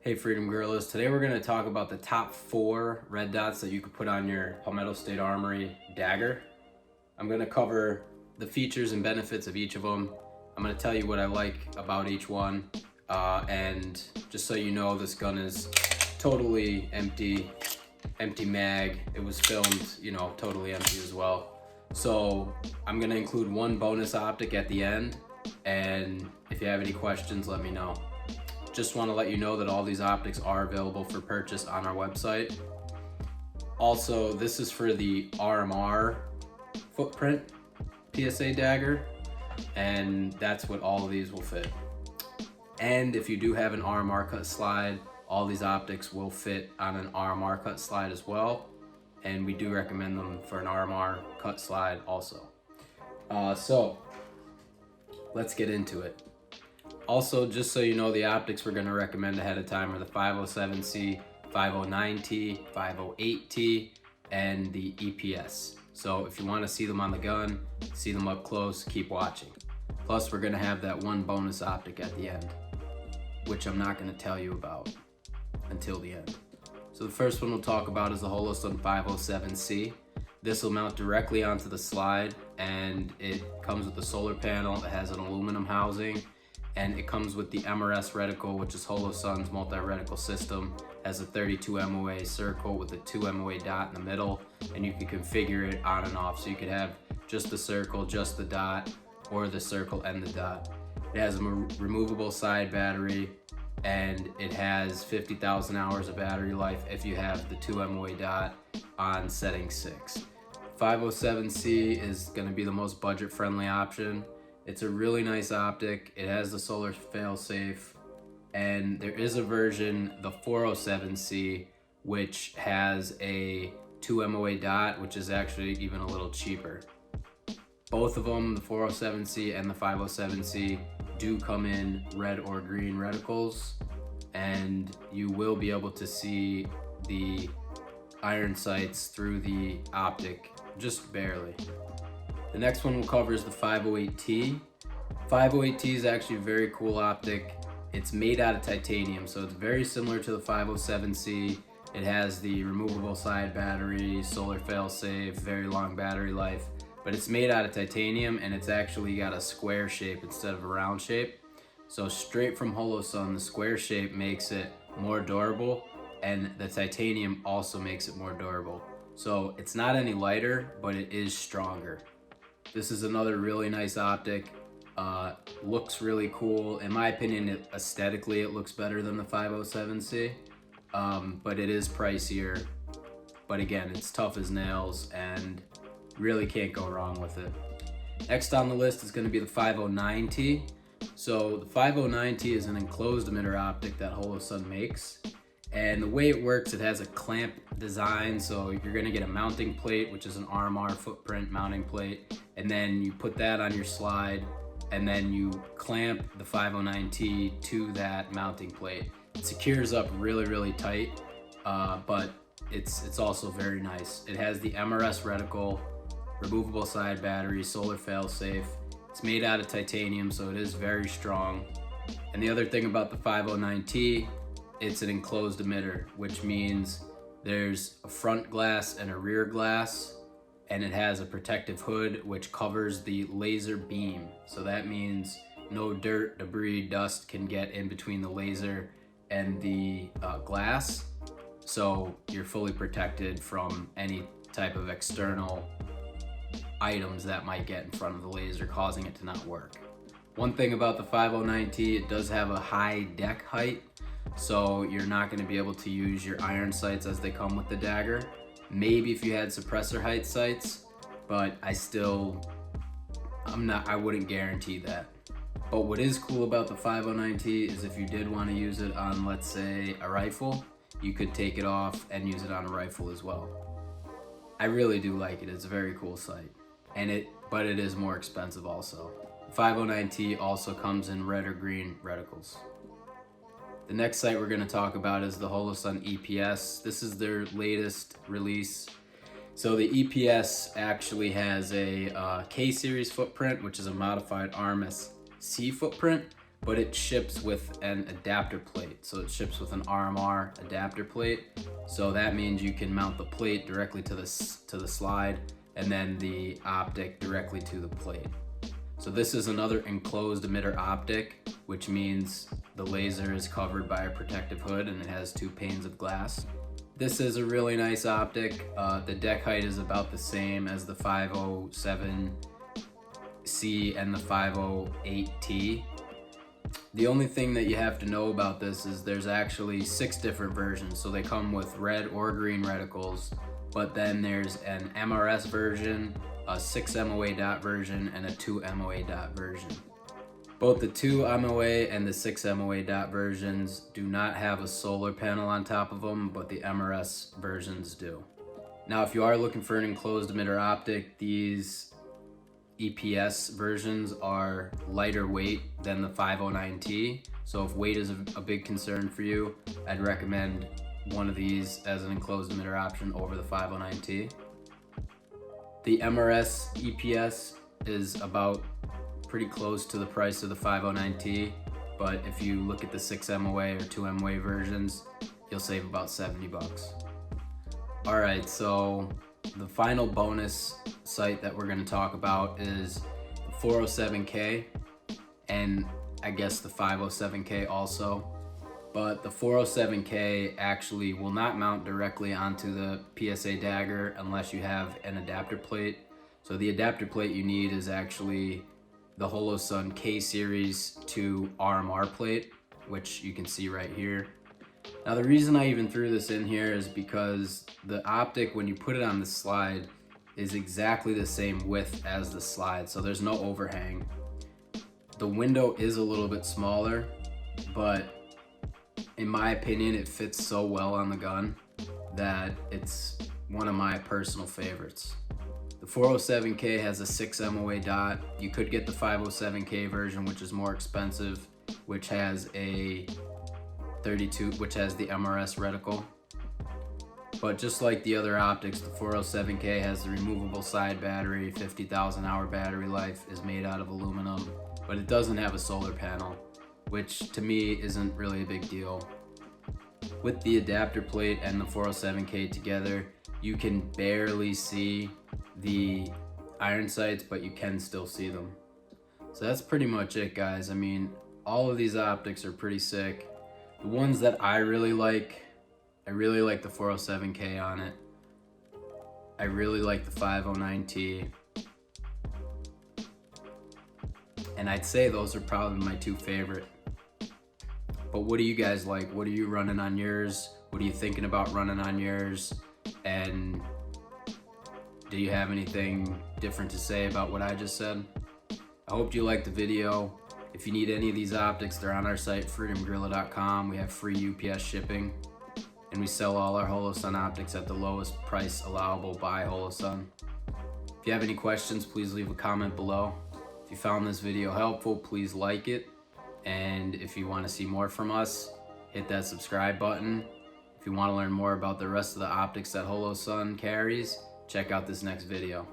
Hey Freedom Gorillas, today we're going to talk about the top 4 red dots that you could put on your Palmetto State Armory Dagger. I'm going to cover the features and benefits of each of them. I'm going to tell you what I like about each one, and just so you know, this gun is totally empty mag. It was filmed, totally empty as well. So I'm going to include one bonus optic at the end, and if you have any questions, let me know. Just want to let you know that all these optics are available for purchase on our website. Also, this is for the RMR footprint PSA Dagger, and that's what all of these will fit. And if you do have an RMR cut slide, all these optics will fit on an RMR cut slide as well, and we do recommend them for an RMR cut slide also. So let's get into it. Also, just so you know, the optics we're going to recommend ahead of time are the 507C, 509T, 508T, and the EPS. So if you want to see them on the gun, see them up close, keep watching. Plus, we're going to have that one bonus optic at the end, which I'm not going to tell you about until the end. So the first one we'll talk about is the Holosun 507C. This will mount directly onto the slide, and it comes with a solar panel. It has an aluminum housing, and it comes with the MRS reticle, which is Holosun's multi-reticle system. It has a 32 MOA circle with a 2 MOA dot in the middle, and you can configure it on and off. So you could have just the circle, just the dot, or the circle and the dot. It has a removable side battery, and it has 50,000 hours of battery life if you have the 2 MOA dot on setting 6. 507C is going to be the most budget-friendly option. It's a really nice optic. It has the solar fail-safe, and there is a version, the 407C, which has a 2 MOA dot, which is actually even a little cheaper. Both of them, the 407C and the 507C, do come in red or green reticles, and you will be able to see the iron sights through the optic, just barely. The next one we'll cover is the 508T. 508T is actually a very cool optic. It's made out of titanium, so it's very similar to the 507C. It has the removable side battery, solar fail-safe, very long battery life, but it's made out of titanium, and it's actually got a square shape instead of a round shape. So straight from Holosun, the square shape makes it more durable, and the titanium also makes it more durable. So it's not any lighter, but it is stronger. This is another really nice optic. Looks really cool. In my opinion, aesthetically, it looks better than the 507C, but it is pricier. But again, it's tough as nails and really can't go wrong with it. Next on the list is going to be the 509T. So the 509T is an enclosed emitter optic that Holosun makes. And the way it works, it has a clamp design, so you're gonna get a mounting plate, which is an RMR footprint mounting plate, and then you put that on your slide, and then you clamp the 509T to that mounting plate. It secures up really, really tight, but it's also very nice. It has the MRS reticle, removable side battery, solar fail-safe. It's made out of titanium, so it is very strong. And the other thing about the 509T, it's an enclosed emitter, which means there's a front glass and a rear glass, and it has a protective hood which covers the laser beam. So that means no dirt, debris, dust can get in between the laser and the glass. So you're fully protected from any type of external items that might get in front of the laser, causing it to not work. One thing about the 509T, it does have a high deck height, so you're not going to be able to use your iron sights as they come with the Dagger. Maybe if you had suppressor height sights, but I wouldn't guarantee that. But what is cool about the 509T is if you did want to use it on, let's say, a rifle, you could take it off and use it on a rifle as well. I really do like it. It's a very cool sight, but it is more expensive also. 509T also comes in red or green reticles. The next sight we're going to talk about is the Holosun EPS. This is their latest release. So the EPS actually has a K-series footprint, which is a modified RMS C footprint, but it ships with an adapter plate. So it ships with an RMR adapter plate. So that means you can mount the plate directly to the slide, and then the optic directly to the plate. So this is another enclosed emitter optic, which means the laser is covered by a protective hood and it has 2 panes of glass. This is a really nice optic. The deck height is about the same as the 507C and the 508T. The only thing that you have to know about this is there's actually 6 different versions. So they come with red or green reticles, but then there's an MRS version, a 6 MOA dot version, and a 2 MOA dot version. Both the 2 MOA and the 6 MOA dot versions do not have a solar panel on top of them, but the MRS versions do. Now, if you are looking for an enclosed emitter optic, these EPS versions are lighter weight than the 509T. So if weight is a big concern for you, I'd recommend one of these as an enclosed emitter option over the 509T. The MRS EPS is about pretty close to the price of the 509T, but if you look at the 6 MOA or 2 MOA versions, you'll save about 70 bucks. All right, so the final bonus sight that we're going to talk about is the 407K, and I guess the 507K also. But the 407K actually will not mount directly onto the PSA Dagger unless you have an adapter plate. So the adapter plate you need is actually the Holosun K Series 2 RMR plate, which you can see right here. Now the reason I even threw this in here is because the optic, when you put it on the slide, is exactly the same width as the slide, so there's no overhang. The window is a little bit smaller, but in my opinion, it fits so well on the gun that it's one of my personal favorites. The 407K has a 6 MOA dot. You could get the 507K version, which is more expensive, which has a 32, which has the MRS reticle. But just like the other optics, the 407K has the removable side battery, 50,000 hour battery life, is made out of aluminum, but it doesn't have a solar panel, which to me isn't really a big deal. With the adapter plate and the 407K together, you can barely see the iron sights, but you can still see them. So that's pretty much it, guys. I mean, all of these optics are pretty sick. The ones that I really like the 407K on it. I really like the 509T. And I'd say those are probably my 2 favorite. But what do you guys like? What are you running on yours? What are you thinking about running on yours? And do you have anything different to say about what I just said? I hope you liked the video. If you need any of these optics, they're on our site, freedomgorilla.com. We have free UPS shipping, and we sell all our Holosun optics at the lowest price allowable by Holosun. If you have any questions, please leave a comment below. If you found this video helpful, please like it. And if you want to see more from us, hit that subscribe button. If you want to learn more about the rest of the optics that Holosun carries, check out this next video.